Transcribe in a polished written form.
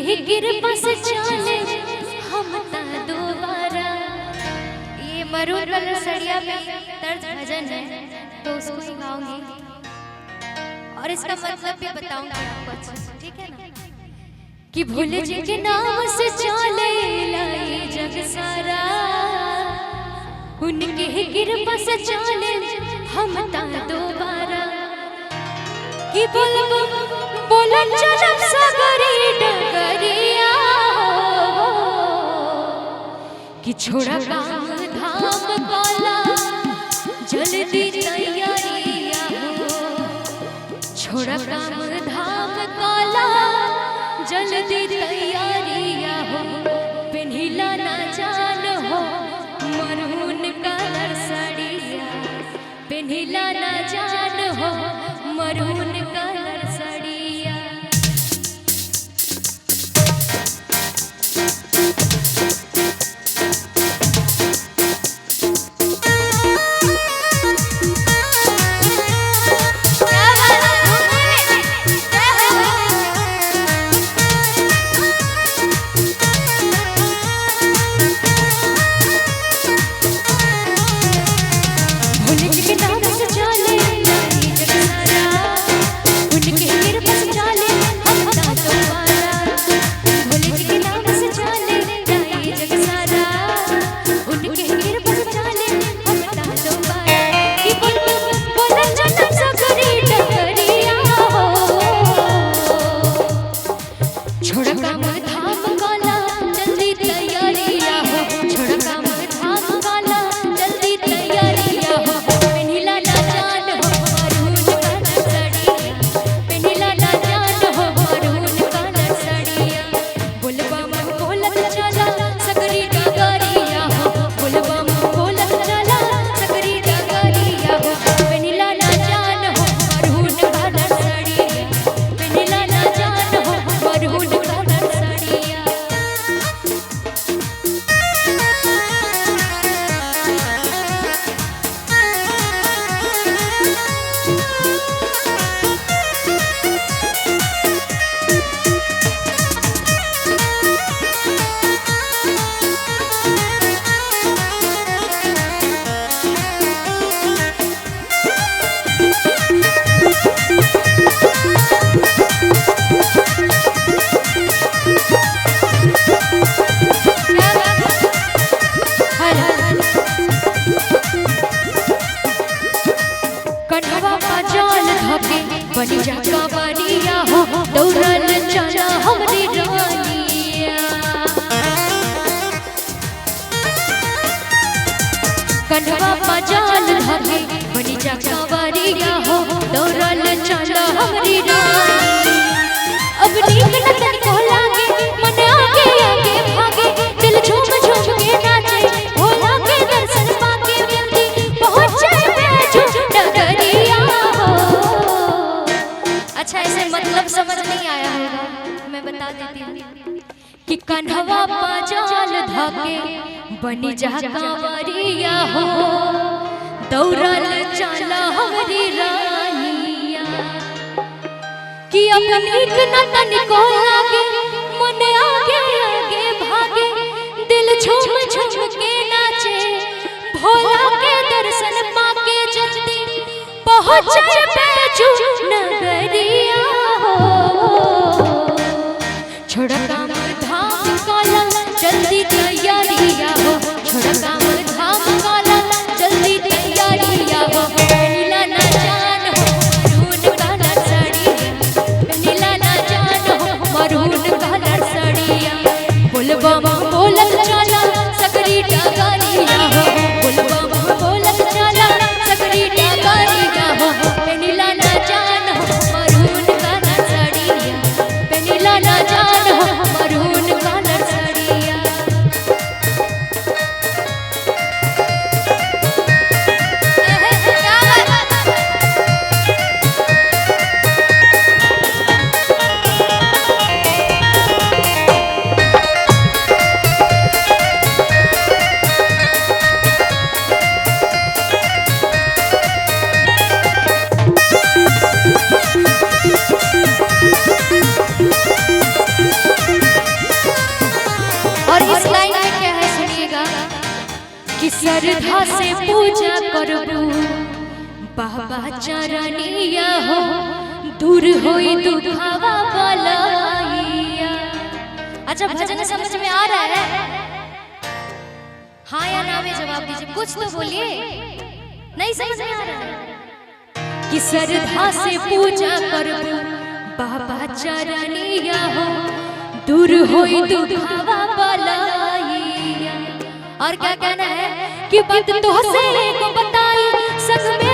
ही कृपा से चले हम ता दोबारा। ये मरून कलर सड़िया पे तर्ज भजन है तो उसको ही गाऊंगी और इसका मतलब भी बताऊंगी आपको अच्छे से, ठीक है ना। कि भोले जी के नाम से चले ये जग सारा, उनके ही कृपा से चले हम ता दोबारा। कि बोल चलम सगरी डगरिया, कि छोड़ा काम धाम वाला जल्दी तैयारिया हो, छोड़ा काम धाम वाला जल्दी तैयारिया हो। पिन्हिला ना जान हो मरून कलर साड़िया, पिन्हिला ना जान हो मरून कलर साड़िया। बनी जा कावरिया हो दौड़ल चला हमरी रानिया, कन्हवा पजाल धके बनी जा कावरिया हो दौड़ल चला हमरी रानिया। अब नीक न तनिको लागे मन आगे आगे भागे, दिल झूम झूम के नाचे भोला के दर्शन पाके जल्दी पहुंच जाए बैजू डगरिया। अच्छा ऐसे मतलब समझ नहीं आया होगा, मैं बता देती हूँ कि कन्हवा पजाल धके बनी जा कांवरिया हो दौड़ल चला हमरी रानिया। कि अपनी न तनिको लागे मन आगे आगे भागे, दिल झूम झूम के नाचे भोला के दर्शन पाके जल्दी पहुंच जाए बैजू नगरिया हो। छोड़ा काम धाम काला जल्दी तैयारिया हो, छोड़ा काम धाम काला जल्दी तैयारिया हो। नीला ना जान हो मरून कलर साड़िया, नीला ना जान हो मरून कलर साड़िया। बोलबा बोलत चला सकरी डगरिया हो, बोलबा बोलत चला सकरी डगरिया हो। श्रद्धा से पूजा करबू बाबा चरनिया हो दूर होई दुखावा बलैया। अच्छा भजन समझ में आ रहा है? हाँ या ना में जवाब दीजिए, कुछ तो बोलिए। नहीं समझ में आ रहा है कि श्रद्धा से पूजा करबू बाबा चरनिया हो दूर होई दुखावा बलैया। और क्या कहना है कि बात तो से को बताई संग में